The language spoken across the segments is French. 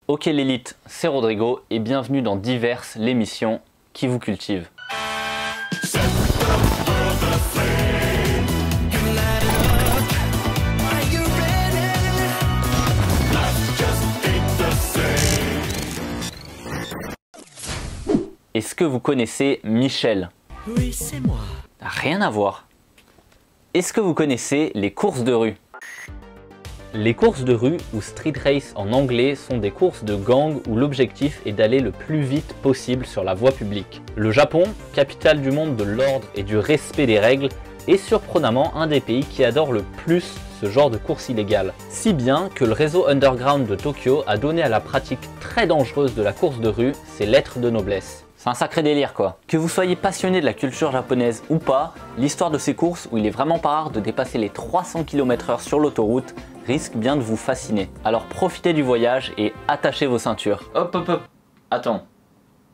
Ok l'élite, c'est Rodrigo et bienvenue dans Diverses, l'émission qui vous cultive. Est-ce que vous connaissez Michel? Oui, c'est moi. Rien à voir. Est-ce que vous connaissez les courses de rue? Les courses de rue, ou street race en anglais, sont des courses de gang où l'objectif est d'aller le plus vite possible sur la voie publique. Le Japon, capitale du monde de l'ordre et du respect des règles, est surprenamment un des pays qui adore le plus ce genre de course illégale. Si bien que le réseau underground de Tokyo a donné à la pratique très dangereuse de la course de rue ses lettres de noblesse. C'est un sacré délire quoi. Que vous soyez passionné de la culture japonaise ou pas, l'histoire de ces courses où il est vraiment pas rare de dépasser les 300 km/h sur l'autoroute risque bien de vous fasciner. Alors profitez du voyage et attachez vos ceintures. Hop hop hop. Attends.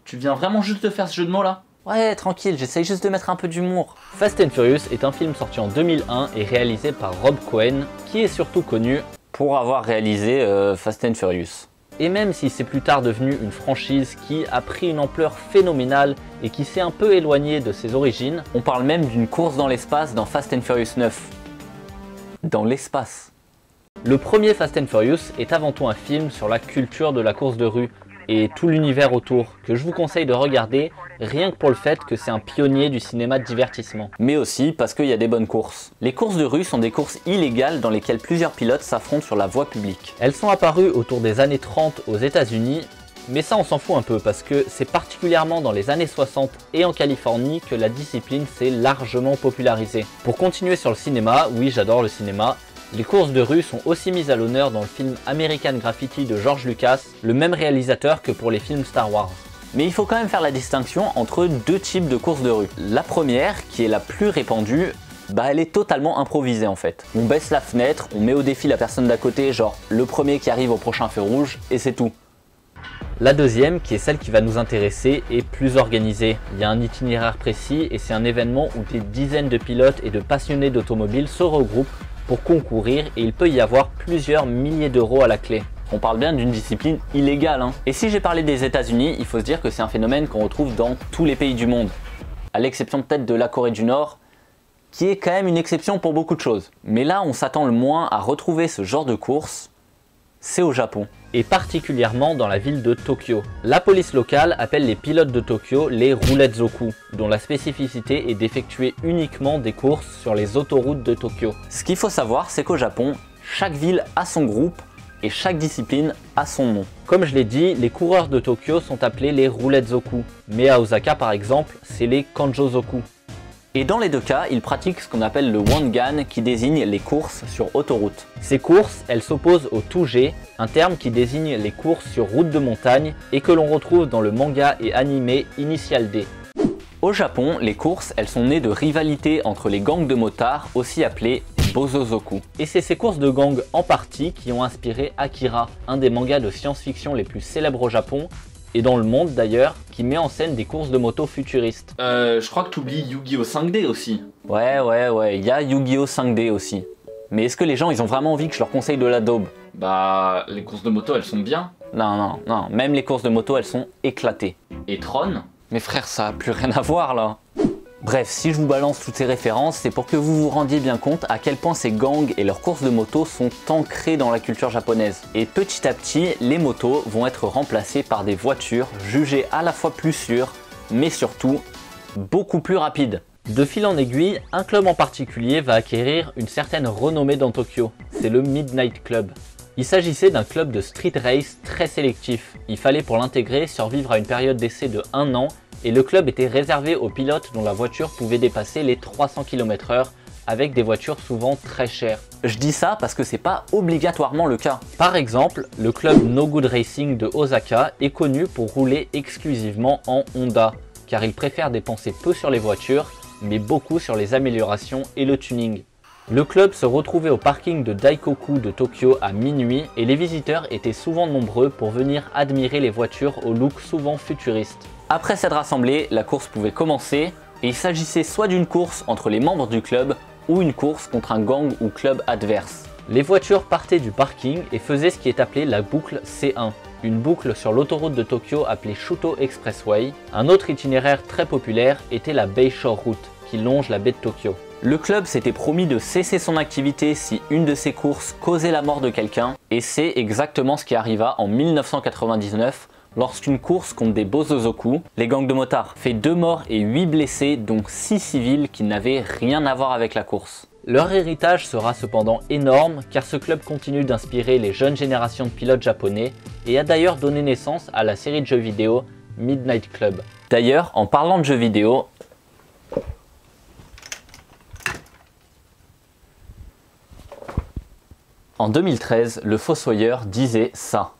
Tu viens vraiment juste de faire ce jeu de mots là? Ouais, tranquille, j'essaye juste de mettre un peu d'humour. Fast and Furious est un film sorti en 2001 et réalisé par Rob Cohen, qui est surtout connu pour avoir réalisé Fast and Furious. Et même si c'est plus tard devenu une franchise qui a pris une ampleur phénoménale et qui s'est un peu éloignée de ses origines, on parle même d'une course dans l'espace dans Fast and Furious 9. Dans l'espace. Le premier Fast and Furious est avant tout un film sur la culture de la course de rue et tout l'univers autour, que je vous conseille de regarder rien que pour le fait que c'est un pionnier du cinéma de divertissement. Mais aussi parce qu'il y a des bonnes courses. Les courses de rue sont des courses illégales dans lesquelles plusieurs pilotes s'affrontent sur la voie publique. Elles sont apparues autour des années 30 aux États-Unis, mais ça on s'en fout un peu parce que c'est particulièrement dans les années 60 et en Californie que la discipline s'est largement popularisée. Pour continuer sur le cinéma, oui j'adore le cinéma, les courses de rue sont aussi mises à l'honneur dans le film American Graffiti de George Lucas, le même réalisateur que pour les films Star Wars. Mais il faut quand même faire la distinction entre deux types de courses de rue. La première, qui est la plus répandue, elle est totalement improvisée en fait. On baisse la fenêtre, on met au défi la personne d'à côté, genre le premier qui arrive au prochain feu rouge, et c'est tout. La deuxième, qui est celle qui va nous intéresser, est plus organisée. Il y a un itinéraire précis et c'est un événement où des dizaines de pilotes et de passionnés d'automobiles se regroupent pour concourir et il peut y avoir plusieurs milliers d'euros à la clé. On parle bien d'une discipline illégale hein. Et si j'ai parlé des États-Unis, il faut se dire que c'est un phénomène qu'on retrouve dans tous les pays du monde. À l'exception peut-être de la Corée du Nord, qui est quand même une exception pour beaucoup de choses. Mais là on s'attend le moins à retrouver ce genre de course, c'est au Japon. Et particulièrement dans la ville de Tokyo. La police locale appelle les pilotes de Tokyo les rouletzoku, dont la spécificité est d'effectuer uniquement des courses sur les autoroutes de Tokyo. Ce qu'il faut savoir, c'est qu'au Japon, chaque ville a son groupe et chaque discipline a son nom. Comme je l'ai dit, les coureurs de Tokyo sont appelés les rouletzoku, mais à Osaka par exemple, c'est les kanjozoku. Et dans les deux cas, ils pratiquent ce qu'on appelle le wangan qui désigne les courses sur autoroute. Ces courses, elles s'opposent au touge, un terme qui désigne les courses sur route de montagne et que l'on retrouve dans le manga et animé Initial D. Au Japon, les courses, elles sont nées de rivalités entre les gangs de motards, aussi appelés bozozoku. Et c'est ces courses de gangs en partie qui ont inspiré Akira, un des mangas de science-fiction les plus célèbres au Japon, et dans le monde d'ailleurs, qui met en scène des courses de moto futuristes. Je crois que t'oublies Yu-Gi-Oh 5D aussi. Ouais, il y a Yu-Gi-Oh 5D aussi. Mais est-ce que les gens, ils ont vraiment envie que je leur conseille de la daube? Bah, les courses de moto, elles sont bien. Non, même les courses de moto, elles sont éclatées. Et Tron? Mais frère, ça a plus rien à voir là. Bref, si je vous balance toutes ces références, c'est pour que vous vous rendiez bien compte à quel point ces gangs et leurs courses de moto sont ancrées dans la culture japonaise. Et petit à petit, les motos vont être remplacées par des voitures jugées à la fois plus sûres, mais surtout beaucoup plus rapides. De fil en aiguille, un club en particulier va acquérir une certaine renommée dans Tokyo, c'est le Midnight Club. Il s'agissait d'un club de street race très sélectif. Il fallait pour l'intégrer survivre à une période d'essai de 1 an et le club était réservé aux pilotes dont la voiture pouvait dépasser les 300 km/h avec des voitures souvent très chères. Je dis ça parce que c'est pas obligatoirement le cas. Par exemple, le club No Good Racing de Osaka est connu pour rouler exclusivement en Honda, car il préfère dépenser peu sur les voitures, mais beaucoup sur les améliorations et le tuning. Le club se retrouvait au parking de Daikoku de Tokyo à minuit et les visiteurs étaient souvent nombreux pour venir admirer les voitures au look souvent futuriste. Après s'être rassemblés, la course pouvait commencer et il s'agissait soit d'une course entre les membres du club ou une course contre un gang ou club adverse. Les voitures partaient du parking et faisaient ce qui est appelé la boucle C1. une boucle sur l'autoroute de Tokyo appelée Shuto Expressway. Un autre itinéraire très populaire était la Bayshore Route, qui longe la baie de Tokyo. Le club s'était promis de cesser son activité si une de ses courses causait la mort de quelqu'un, et c'est exactement ce qui arriva en 1999 lorsqu'une course contre des Bosozoku, les gangs de motards, fait 2 morts et 8 blessés, dont 6 civils qui n'avaient rien à voir avec la course. Leur héritage sera cependant énorme car ce club continue d'inspirer les jeunes générations de pilotes japonais et a d'ailleurs donné naissance à la série de jeux vidéo Midnight Club. D'ailleurs, en parlant de jeux vidéo, en 2013, le Fossoyeur disait ça.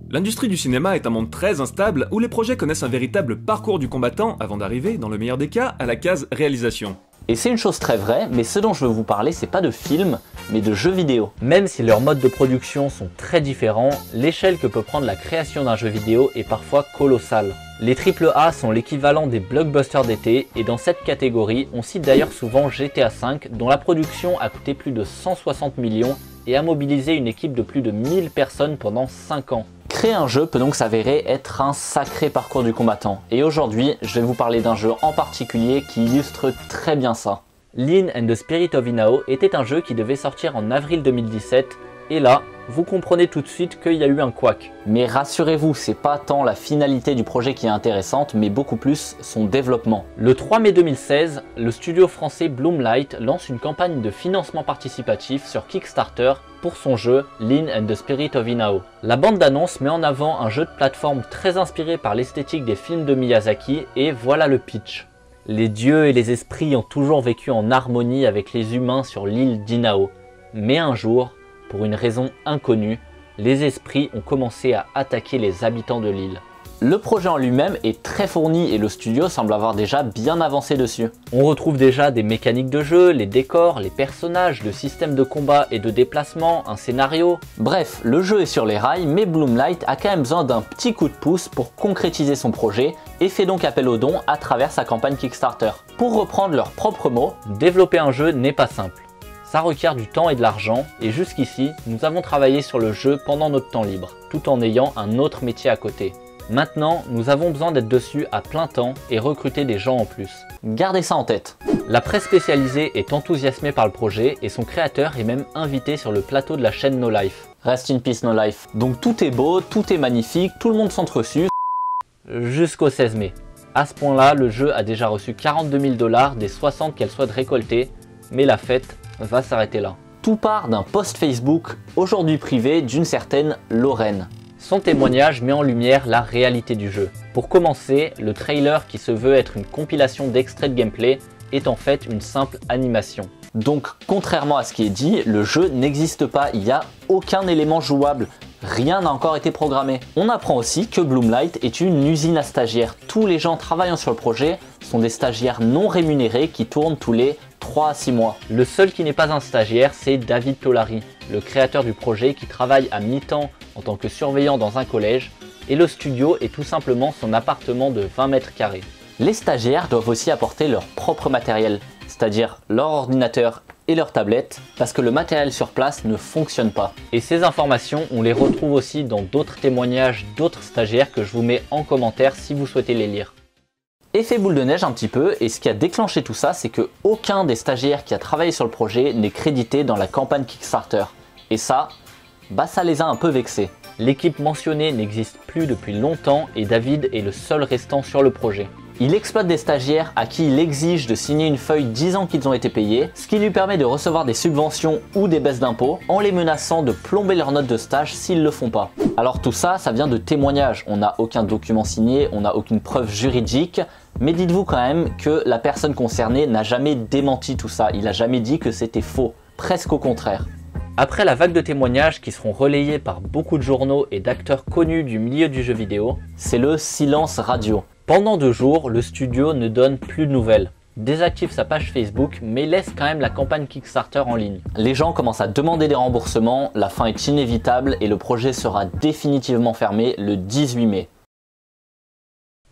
L'industrie du cinéma est un monde très instable où les projets connaissent un véritable parcours du combattant avant d'arriver, dans le meilleur des cas, à la case réalisation. Et c'est une chose très vraie, mais ce dont je veux vous parler, c'est pas de films, mais de jeux vidéo. Même si leurs modes de production sont très différents, l'échelle que peut prendre la création d'un jeu vidéo est parfois colossale. Les AAA sont l'équivalent des blockbusters d'été, et dans cette catégorie, on cite d'ailleurs souvent GTA V, dont la production a coûté plus de 160 millions et a mobilisé une équipe de plus de 1000 personnes pendant 5 ans. Créer un jeu peut donc s'avérer être un sacré parcours du combattant. Et aujourd'hui, je vais vous parler d'un jeu en particulier qui illustre très bien ça. Lyn and the Spirit of Inao était un jeu qui devait sortir en avril 2017, et là, vous comprenez tout de suite qu'il y a eu un couac. Mais rassurez-vous, c'est pas tant la finalité du projet qui est intéressante, mais beaucoup plus son développement. Le 3 mai 2016, le studio français Bloomlight lance une campagne de financement participatif sur Kickstarter pour son jeu Lyn and the Spirit of Inao. La bande d'annonce met en avant un jeu de plateforme très inspiré par l'esthétique des films de Miyazaki, et voilà le pitch. Les dieux et les esprits ont toujours vécu en harmonie avec les humains sur l'île d'Inao. Mais un jour, pour une raison inconnue, les esprits ont commencé à attaquer les habitants de l'île. Le projet en lui-même est très fourni et le studio semble avoir déjà bien avancé dessus. On retrouve déjà des mécaniques de jeu, les décors, les personnages, le système de combat et de déplacement, un scénario. Bref, le jeu est sur les rails, mais Bloomlight a quand même besoin d'un petit coup de pouce pour concrétiser son projet et fait donc appel aux dons à travers sa campagne Kickstarter. Pour reprendre leurs propres mots, développer un jeu n'est pas simple. Ça requiert du temps et de l'argent, et jusqu'ici, nous avons travaillé sur le jeu pendant notre temps libre, tout en ayant un autre métier à côté. Maintenant, nous avons besoin d'être dessus à plein temps et recruter des gens en plus. Gardez ça en tête. La presse spécialisée est enthousiasmée par le projet et son créateur est même invité sur le plateau de la chaîne No Life. Rest in peace No Life. Donc tout est beau, tout est magnifique, tout le monde s'entresuce. Jusqu'au 16 mai. À ce point-là, le jeu a déjà reçu 42 000 $ des 60 qu'elle souhaite récolter, mais la fête va s'arrêter là. Tout part d'un post Facebook, aujourd'hui privé, d'une certaine Lorraine. Son témoignage met en lumière la réalité du jeu. Pour commencer, le trailer qui se veut être une compilation d'extraits de gameplay est en fait une simple animation. Donc contrairement à ce qui est dit, le jeu n'existe pas, il n'y a aucun élément jouable. Rien n'a encore été programmé. On apprend aussi que Bloomlight est une usine à stagiaires. Tous les gens travaillant sur le projet sont des stagiaires non rémunérés qui tournent tous les 3 à 6 mois. Le seul qui n'est pas un stagiaire, c'est David Tolari, le créateur du projet qui travaille à mi-temps en tant que surveillant dans un collège, et le studio est tout simplement son appartement de 20 mètres carrés. Les stagiaires doivent aussi apporter leur propre matériel, c'est-à-dire leur ordinateur et leur tablette, parce que le matériel sur place ne fonctionne pas. Et ces informations, on les retrouve aussi dans d'autres témoignages d'autres stagiaires que je vous mets en commentaire si vous souhaitez les lire. Effet boule de neige un petit peu, et ce qui a déclenché tout ça, c'est que aucun des stagiaires qui a travaillé sur le projet n'est crédité dans la campagne Kickstarter. Et ça les a un peu vexés. L'équipe mentionnée n'existe plus depuis longtemps et David est le seul restant sur le projet. Il exploite des stagiaires à qui il exige de signer une feuille disant qu'ils ont été payés, ce qui lui permet de recevoir des subventions ou des baisses d'impôts en les menaçant de plomber leur note de stage s'ils le font pas. Alors tout ça, ça vient de témoignages. On n'a aucun document signé, on n'a aucune preuve juridique, mais dites-vous quand même que la personne concernée n'a jamais démenti tout ça. Il n'a jamais dit que c'était faux, presque au contraire. Après la vague de témoignages qui seront relayés par beaucoup de journaux et d'acteurs connus du milieu du jeu vidéo, c'est le silence radio. Pendant 2 jours, le studio ne donne plus de nouvelles. Désactive sa page Facebook, mais laisse quand même la campagne Kickstarter en ligne. Les gens commencent à demander des remboursements, la fin est inévitable et le projet sera définitivement fermé le 18 mai.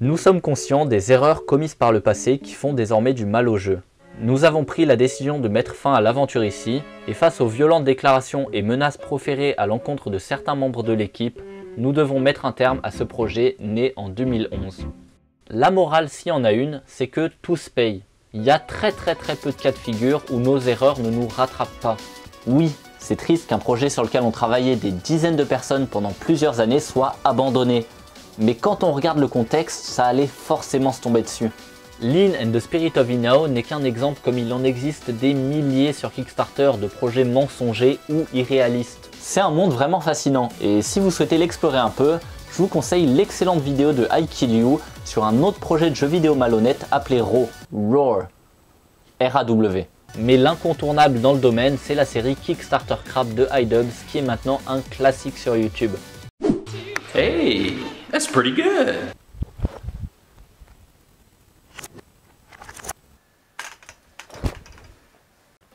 Nous sommes conscients des erreurs commises par le passé qui font désormais du mal au jeu. Nous avons pris la décision de mettre fin à l'aventure ici, et face aux violentes déclarations et menaces proférées à l'encontre de certains membres de l'équipe, nous devons mettre un terme à ce projet né en 2011. La morale, s'il y en a une, c'est que tout se paye. Il y a très peu de cas de figure où nos erreurs ne nous rattrapent pas. Oui, c'est triste qu'un projet sur lequel on travaillait des dizaines de personnes pendant plusieurs années soit abandonné. Mais quand on regarde le contexte, ça allait forcément se tomber dessus. Lean and the Spirit of Inao n'est qu'un exemple comme il en existe des milliers sur Kickstarter de projets mensongers ou irréalistes. C'est un monde vraiment fascinant et si vous souhaitez l'explorer un peu, je vous conseille l'excellente vidéo de I Kill You sur un autre projet de jeu vidéo malhonnête appelé Roar. R-A-W. Mais l'incontournable dans le domaine, c'est la série Kickstarter Crap de iDubbbz qui est maintenant un classique sur YouTube. Hey, that's pretty good.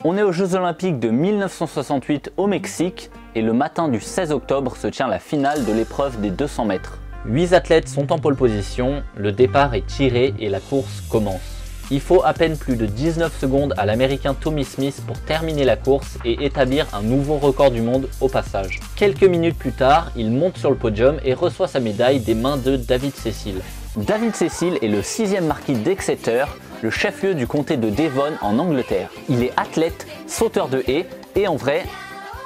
On est aux Jeux Olympiques de 1968 au Mexique et le matin du 16 octobre se tient la finale de l'épreuve des 200 mètres. 8 athlètes sont en pole position, le départ est tiré et la course commence. Il faut à peine plus de 19 secondes à l'américain Tommy Smith pour terminer la course et établir un nouveau record du monde au passage. Quelques minutes plus tard, il monte sur le podium et reçoit sa médaille des mains de David Cecil. David Cecil est le 6e marquis d'Exeter, le chef-lieu du comté de Devon en Angleterre. Il est athlète, sauteur de haies et en vrai,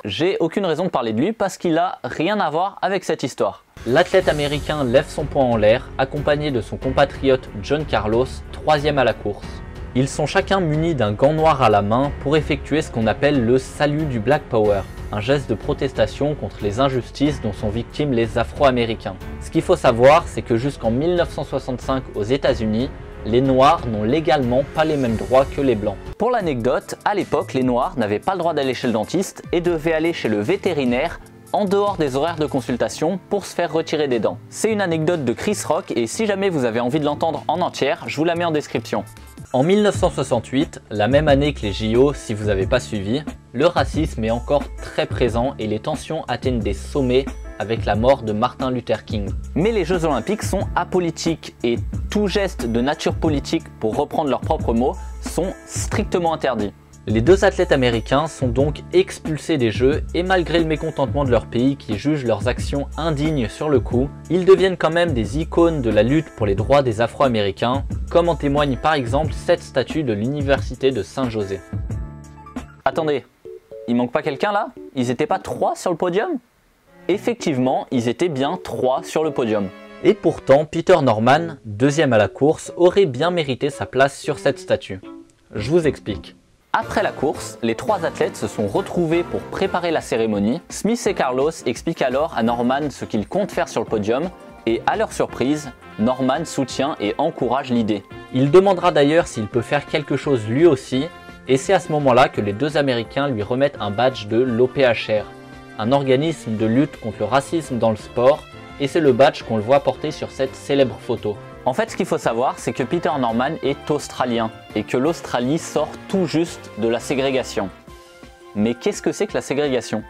j'ai aucune raison de parler de lui parce qu'il a rien à voir avec cette histoire. L'athlète américain lève son poing en l'air, accompagné de son compatriote John Carlos, 3e à la course. Ils sont chacun munis d'un gant noir à la main pour effectuer ce qu'on appelle le salut du Black Power, un geste de protestation contre les injustices dont sont victimes les Afro-Américains. Ce qu'il faut savoir, c'est que jusqu'en 1965 aux États-Unis, les Noirs n'ont légalement pas les mêmes droits que les Blancs. Pour l'anecdote, à l'époque, les Noirs n'avaient pas le droit d'aller chez le dentiste et devaient aller chez le vétérinaire en dehors des horaires de consultation pour se faire retirer des dents. C'est une anecdote de Chris Rock et si jamais vous avez envie de l'entendre en entière, je vous la mets en description. En 1968, la même année que les JO, si vous n'avez pas suivi, le racisme est encore très présent et les tensions atteignent des sommets avec la mort de Martin Luther King. Mais les Jeux Olympiques sont apolitiques et tout geste de nature politique, pour reprendre leurs propres mots, sont strictement interdits. Les deux athlètes américains sont donc expulsés des Jeux et malgré le mécontentement de leur pays qui juge leurs actions indignes sur le coup, ils deviennent quand même des icônes de la lutte pour les droits des Afro-Américains, comme en témoigne par exemple cette statue de l'université de Saint-José. Attendez, il manque pas quelqu'un là? Ils étaient pas 3 sur le podium? Effectivement, ils étaient bien 3 sur le podium. Et pourtant, Peter Norman, 2e à la course, aurait bien mérité sa place sur cette statue. Je vous explique. Après la course, les 3 athlètes se sont retrouvés pour préparer la cérémonie. Smith et Carlos expliquent alors à Norman ce qu'ils comptent faire sur le podium et à leur surprise, Norman soutient et encourage l'idée. Il demandera d'ailleurs s'il peut faire quelque chose lui aussi et c'est à ce moment-là que les 2 Américains lui remettent un badge de l'OPHR, un organisme de lutte contre le racisme dans le sport et c'est le badge qu'on le voit porter sur cette célèbre photo. En fait, ce qu'il faut savoir, c'est que Peter Norman est australien et que l'Australie sort tout juste de la ségrégation. Mais qu'est-ce que c'est que la ségrégation?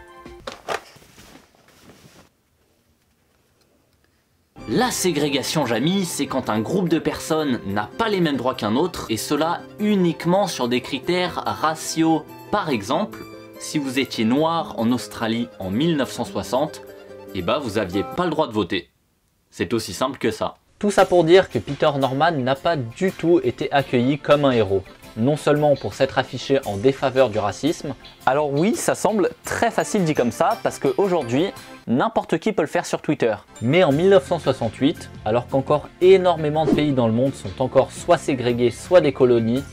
La ségrégation, Jamy, c'est quand un groupe de personnes n'a pas les mêmes droits qu'un autre, et cela uniquement sur des critères raciaux. Par exemple, si vous étiez noir en Australie en 1960, eh ben vous aviez pas le droit de voter. C'est aussi simple que ça. Tout ça pour dire que Peter Norman n'a pas du tout été accueilli comme un héros. Non seulement pour s'être affiché en défaveur du racisme, alors oui, ça semble très facile dit comme ça, parce qu'aujourd'hui, n'importe qui peut le faire sur Twitter. Mais en 1968, alors qu'encore énormément de pays dans le monde sont encore soit ségrégés, soit des colonies,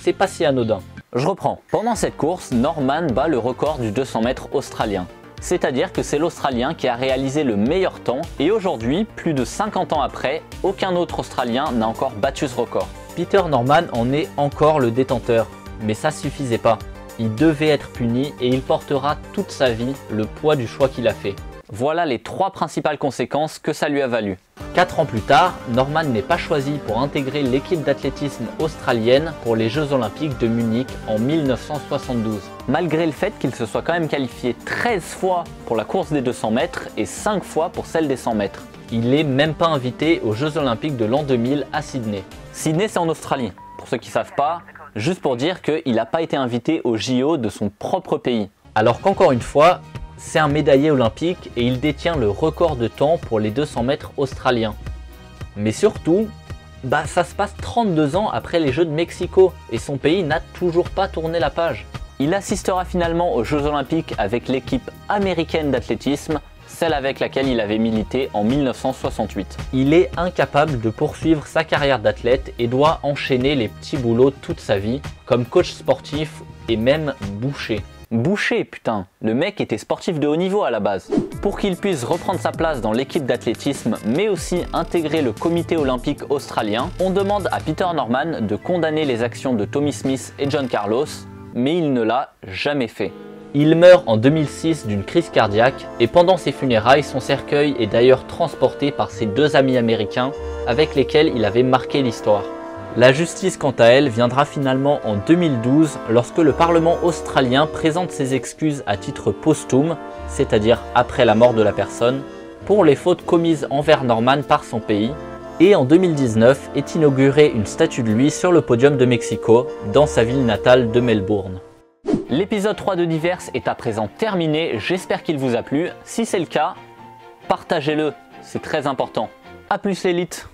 c'est pas si anodin. Je reprends. Pendant cette course, Norman bat le record du 200 mètres australien. C'est-à-dire que c'est l'Australien qui a réalisé le meilleur temps et aujourd'hui, plus de 50 ans après, aucun autre Australien n'a encore battu ce record. Peter Norman en est encore le détenteur, mais ça suffisait pas. Il devait être puni et il portera toute sa vie le poids du choix qu'il a fait. Voilà les 3 principales conséquences que ça lui a valu. 4 ans plus tard, Norman n'est pas choisi pour intégrer l'équipe d'athlétisme australienne pour les Jeux Olympiques de Munich en 1972. Malgré le fait qu'il se soit quand même qualifié 13 fois pour la course des 200 mètres et 5 fois pour celle des 100 mètres. Il n'est même pas invité aux Jeux Olympiques de l'an 2000 à Sydney. Sydney, c'est en Australie. Pour ceux qui ne savent pas, juste pour dire qu'il n'a pas été invité aux JO de son propre pays. Alors qu'encore une fois, C'est un médaillé olympique et il détient le record de temps pour les 200 mètres australiens. Mais surtout, ça se passe 32 ans après les Jeux de Mexico et son pays n'a toujours pas tourné la page. Il assistera finalement aux Jeux Olympiques avec l'équipe américaine d'athlétisme, celle avec laquelle il avait milité en 1968. Il est incapable de poursuivre sa carrière d'athlète et doit enchaîner les petits boulots toute sa vie, comme coach sportif et même boucher. Boucher, putain, le mec était sportif de haut niveau à la base. Pour qu'il puisse reprendre sa place dans l'équipe d'athlétisme, mais aussi intégrer le comité olympique australien, on demande à Peter Norman de condamner les actions de Tommy Smith et John Carlos, mais il ne l'a jamais fait. Il meurt en 2006 d'une crise cardiaque et pendant ses funérailles, son cercueil est d'ailleurs transporté par ses deux amis américains avec lesquels il avait marqué l'histoire. La justice, quant à elle, viendra finalement en 2012 lorsque le Parlement australien présente ses excuses à titre posthume, c'est-à-dire après la mort de la personne, pour les fautes commises envers Norman par son pays. Et en 2019 est inaugurée une statue de lui sur le podium de Mexico, dans sa ville natale de Melbourne. L'épisode 3 de Divers est à présent terminé, j'espère qu'il vous a plu. Si c'est le cas, partagez-le, c'est très important. A plus l'élite!